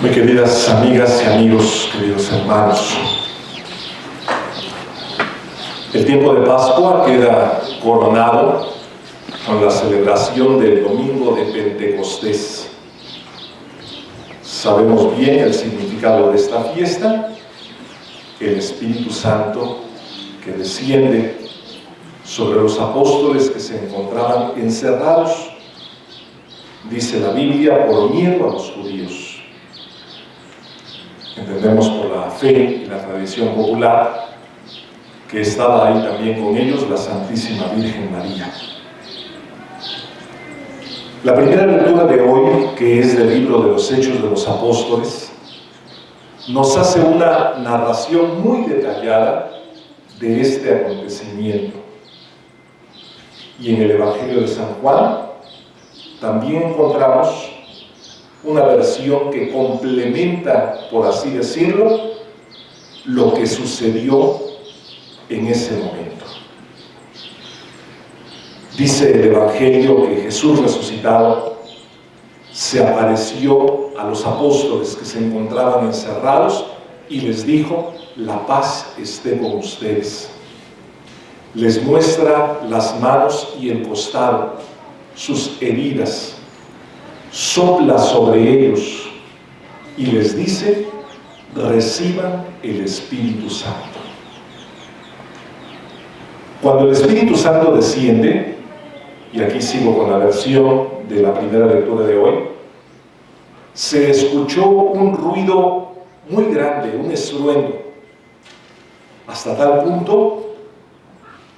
Muy queridas amigas y amigos, queridos hermanos, el tiempo de Pascua queda coronado con la celebración del domingo de Pentecostés. Sabemos bien el significado de esta fiesta, el Espíritu Santo que desciende sobre los apóstoles que se encontraban encerrados, dice la Biblia, por miedo a los judíos. Entendemos por la fe y la tradición popular que estaba ahí también con ellos la Santísima Virgen María. La primera lectura de hoy, que es del libro de los Hechos de los Apóstoles, nos hace una narración muy detallada de este acontecimiento. Y en el Evangelio de San Juan también encontramos una versión que complementa, por así decirlo, lo que sucedió en ese momento. Dice el Evangelio que Jesús resucitado se apareció a los apóstoles que se encontraban encerrados y les dijo: la paz esté con ustedes. Les muestra las manos y el costado, sus heridas, sopla sobre ellos y les dice: reciban el Espíritu Santo. Cuando el Espíritu Santo desciende, y aquí sigo con la versión de la primera lectura de hoy, se escuchó un ruido muy grande, un estruendo, hasta tal punto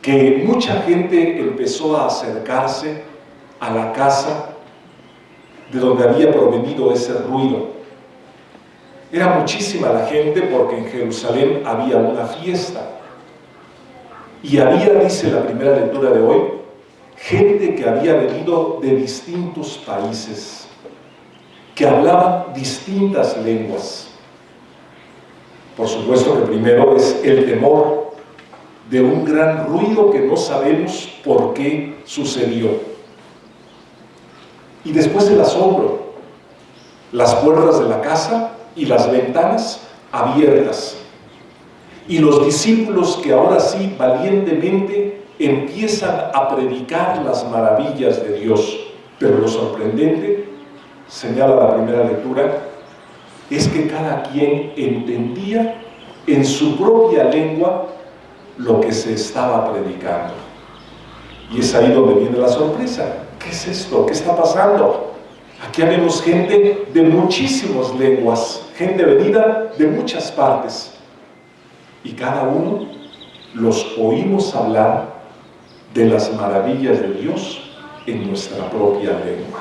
que mucha gente empezó a acercarse a la casa de donde había provenido ese ruido. Era muchísima la gente porque en Jerusalén había una fiesta. Y había, dice la primera lectura de hoy, gente que había venido de distintos países, que hablaban distintas lenguas. Por supuesto que primero es el temor de un gran ruido que no sabemos por qué sucedió. Y después el asombro, las puertas de la casa y las ventanas abiertas. Y los discípulos que ahora sí valientemente empiezan a predicar las maravillas de Dios. Pero lo sorprendente, señala la primera lectura, es que cada quien entendía en su propia lengua lo que se estaba predicando. Y es ahí donde viene la sorpresa. ¿Qué es esto? ¿Qué está pasando? Aquí vemos gente de muchísimas lenguas, gente venida de muchas partes. Y cada uno los oímos hablar de las maravillas de Dios en nuestra propia lengua.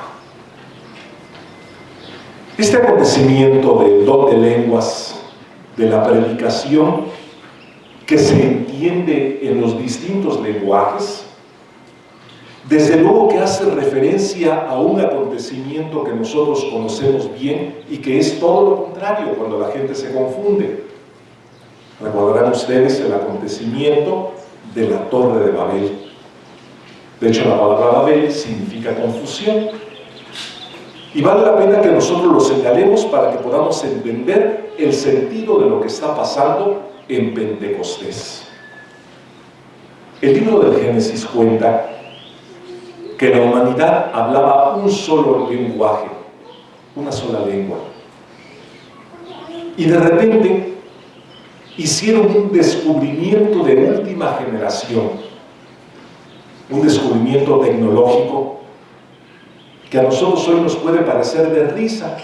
Este acontecimiento del don de lenguas, de la predicación, que se entiende en los distintos lenguajes, desde luego que hace referencia a un acontecimiento que nosotros conocemos bien y que es todo lo contrario cuando la gente se confunde. Recordarán ustedes el acontecimiento de la Torre de Babel. De hecho, la palabra Babel significa confusión. Y vale la pena que nosotros lo señalemos para que podamos entender el sentido de lo que está pasando en Pentecostés. El libro del Génesis cuenta que la humanidad hablaba un solo lenguaje, una sola lengua. Y de repente hicieron un descubrimiento de última generación, un descubrimiento tecnológico que a nosotros hoy nos puede parecer de risa,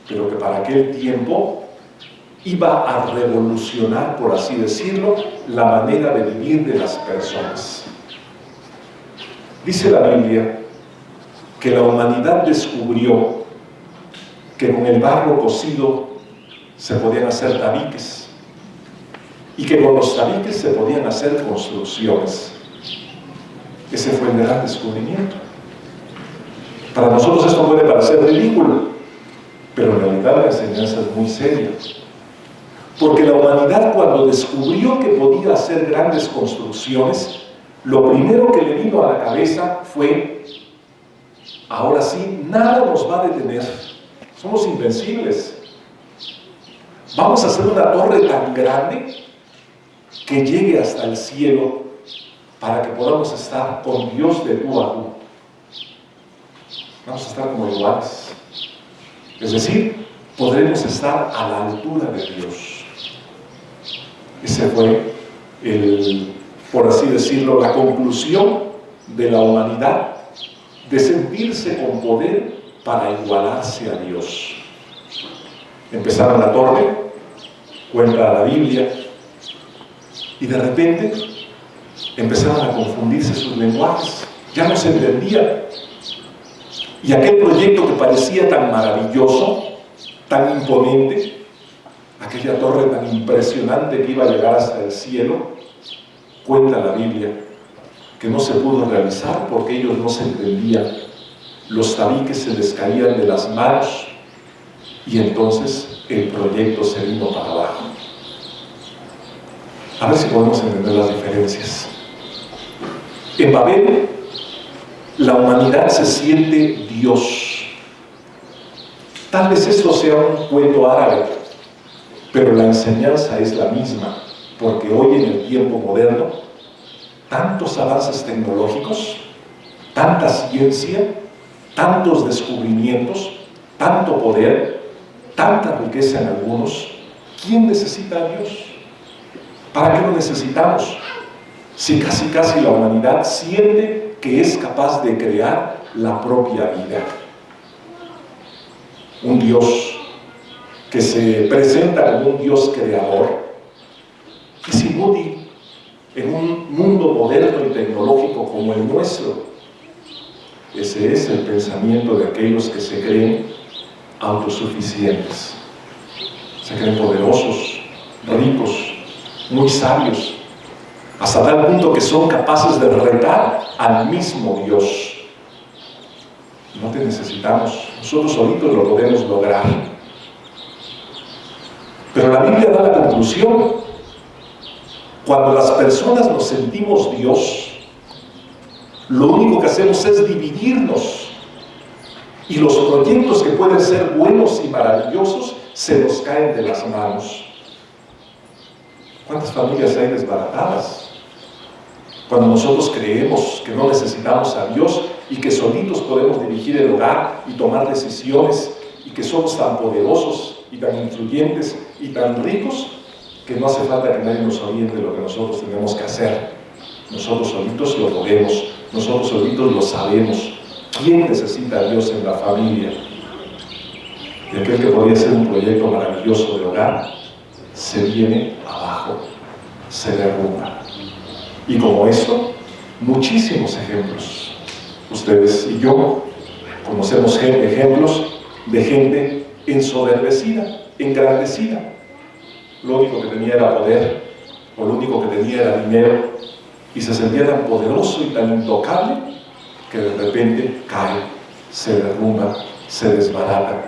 pero que para aquel tiempo iba a revolucionar, por así decirlo, la manera de vivir de las personas. Dice la Biblia que la humanidad descubrió que con el barro cocido se podían hacer tabiques y que con los tabiques se podían hacer construcciones. Ese fue el gran descubrimiento. Para nosotros esto puede parecer ridículo, pero en realidad la enseñanza es muy seria. Porque la humanidad, cuando descubrió que podía hacer grandes construcciones, lo primero que le vino a la cabeza fue: ahora sí, nada nos va a detener. Somos invencibles. Vamos a hacer una torre tan grande que llegue hasta el cielo para que podamos estar con Dios de tú a tú. Vamos a estar como iguales. Es decir, podremos estar a la altura de Dios. Ese fue por así decirlo, la conclusión de la humanidad de sentirse con poder para igualarse a Dios. Empezaron la torre, cuenta la Biblia, y de repente empezaron a confundirse sus lenguajes, ya no se entendían. Y aquel proyecto que parecía tan maravilloso, tan imponente, aquella torre tan impresionante que iba a llegar hasta el cielo, cuenta la Biblia que no se pudo realizar porque ellos no se entendían. Los tabiques se les caían de las manos y entonces el proyecto se vino para abajo. A ver si podemos entender las diferencias. En Babel, la humanidad se siente Dios. Tal vez esto sea un cuento árabe, pero la enseñanza es la misma, porque hoy en el tiempo moderno, tantos avances tecnológicos, tanta ciencia, tantos descubrimientos, tanto poder, tanta riqueza en algunos. ¿Quién necesita a Dios? ¿Para qué lo necesitamos? Si casi la humanidad siente que es capaz de crear la propia vida. Un Dios que se presenta como un Dios creador es inútil en un mundo moderno y tecnológico como el nuestro. Ese es el pensamiento de aquellos que se creen autosuficientes, se creen poderosos, ricos, muy sabios, hasta tal punto que son capaces de retar al mismo Dios. No te necesitamos, nosotros solitos lo podemos lograr. Pero la Biblia da la conclusión: cuando las personas nos sentimos Dios, lo único que hacemos es dividirnos, y los proyectos que pueden ser buenos y maravillosos se nos caen de las manos. ¿Cuántas familias hay desbaratadas? Cuando nosotros creemos que no necesitamos a Dios y que solitos podemos dirigir el hogar y tomar decisiones, y que somos tan poderosos y tan influyentes y tan ricos que no hace falta que nadie nos oriente lo que nosotros tenemos que hacer. Nosotros solitos lo podemos, nosotros solitos lo sabemos. ¿Quién necesita a Dios en la familia? Y aquel que podría ser un proyecto maravilloso de hogar se viene abajo, se derrumba. Y como esto, muchísimos ejemplos. Ustedes y yo conocemos ejemplos de gente ensoberbecida, engrandecida. Lo único que tenía era poder, o lo único que tenía era dinero, y se sentía tan poderoso y tan intocable que de repente cae, se derrumba, se desbarata,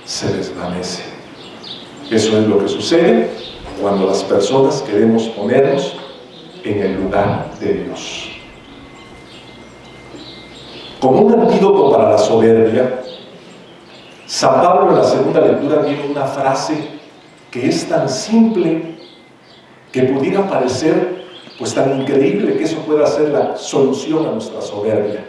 se desvanece. Eso es lo que sucede cuando las personas queremos ponernos en el lugar de Dios. Como un antídoto para la soberbia, San Pablo en la segunda lectura tiene una frase que es tan simple que pudiera parecer pues tan increíble que eso pueda ser la solución a nuestra soberbia.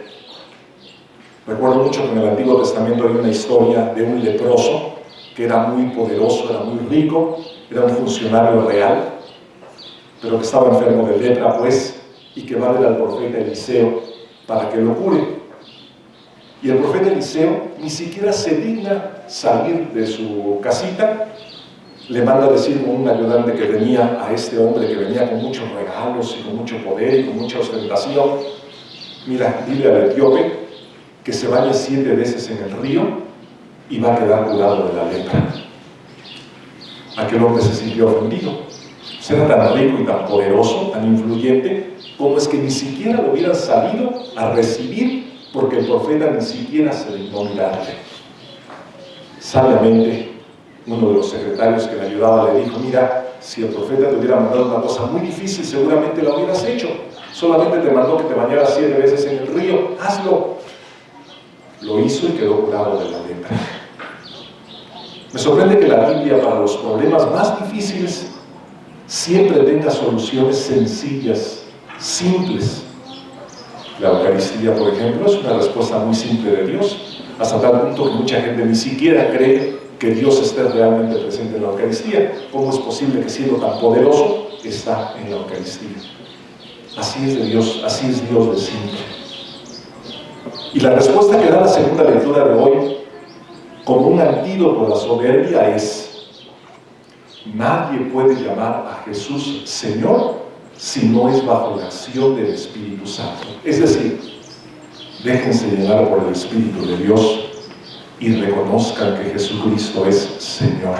Recuerdo mucho que en el Antiguo Testamento hay una historia de un leproso que era muy poderoso, era muy rico, era un funcionario real, pero que estaba enfermo de lepra, pues, y que va a ver al profeta Eliseo para que lo cure. Y el profeta Eliseo ni siquiera se digna salir de su casita. Le manda a decir con un ayudante que tenía a este hombre que venía con muchos regalos y con mucho poder y con mucha ostentación: mira, dile al etíope que se bañe 7 veces en el río y va a quedar curado de la lepra. Aquel hombre se sintió ofendido. Era tan rico y tan poderoso, tan influyente, como es que ni siquiera lo hubieran sabido a recibir, porque el profeta ni siquiera se dignó mirarle. Sabiamente, uno de los secretarios que le ayudaba le dijo: mira, si el profeta te hubiera mandado una cosa muy difícil, seguramente la hubieras hecho. Solamente te mandó que te bañaras 7 veces en el río, hazlo. Lo hizo y quedó curado de la lepra. Me sorprende que la Biblia, para los problemas más difíciles, siempre tenga soluciones sencillas, simples. La Eucaristía, por ejemplo, es una respuesta muy simple de Dios, hasta tal punto que mucha gente ni siquiera cree que Dios esté realmente presente en la Eucaristía. ¿Cómo es posible que, siendo tan poderoso, está en la Eucaristía? Así es de Dios, así es Dios de simple. Y la respuesta que da la segunda lectura de hoy, como un antídoto a la soberbia, es: nadie puede llamar a Jesús Señor si no es bajo la acción del Espíritu Santo. Es decir, déjense llenar por el Espíritu de Dios y reconozcan que Jesucristo es Señor.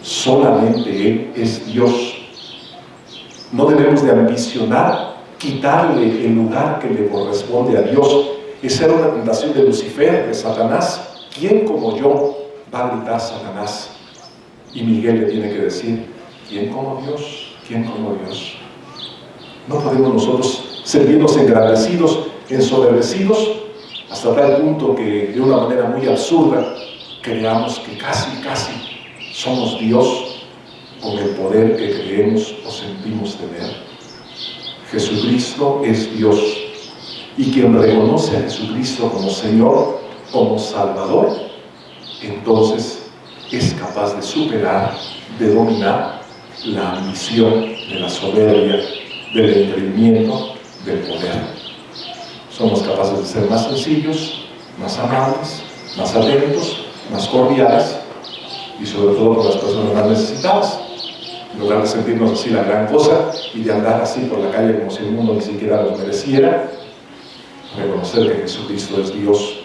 Solamente Él es Dios. No debemos de ambicionar quitarle el lugar que le corresponde a Dios. Esa era una tentación de Lucifer, de Satanás. ¿Quién como yo? Va a gritar Satanás. Y Miguel le tiene que decir: ¿quién como Dios? ¿Quién como Dios? No podemos nosotros sentirnos engrandecidos, ensoberbecidos, hasta tal punto que de una manera muy absurda creamos que casi somos Dios con el poder que creemos o sentimos tener. Jesucristo es Dios, y quien reconoce a Jesucristo como Señor, como Salvador, entonces es capaz de superar, de dominar la ambición, de la soberbia, del engreimiento, del poder. Somos capaces de ser más sencillos, más amables, más atentos, más cordiales, y sobre todo con las personas más necesitadas, en lugar de sentirnos así la gran cosa y de andar así por la calle como si el mundo ni siquiera los mereciera. Reconocer que Jesucristo es Dios,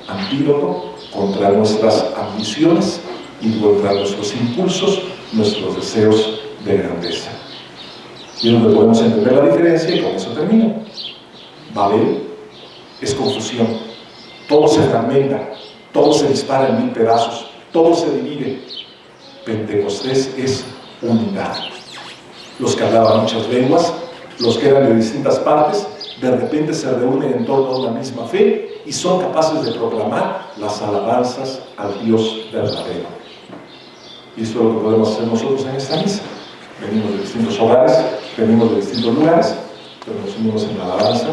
antídoto contra nuestras ambiciones y contra nuestros impulsos, nuestros deseos de grandeza. Y es donde podemos entender la diferencia, y con eso termino. Babel es confusión, todo se fragmenta, todo se dispara en 1000 pedazos, todo se divide. Pentecostés es unidad. Los que hablaban muchas lenguas, los que eran de distintas partes, de repente se reúnen en torno a una misma fe y son capaces de proclamar las alabanzas al Dios verdadero. Y esto es lo que podemos hacer nosotros en esta misa. Venimos de distintos hogares, venimos de distintos lugares, pero nos unimos en la alabanza,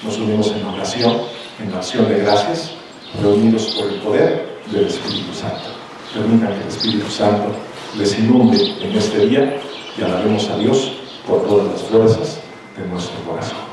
nos unimos en la oración, en la acción de gracias, reunidos por el poder del Espíritu Santo. Permitan que el Espíritu Santo les inunde en este día y alabemos a Dios por todas las fuerzas de nuestro corazón.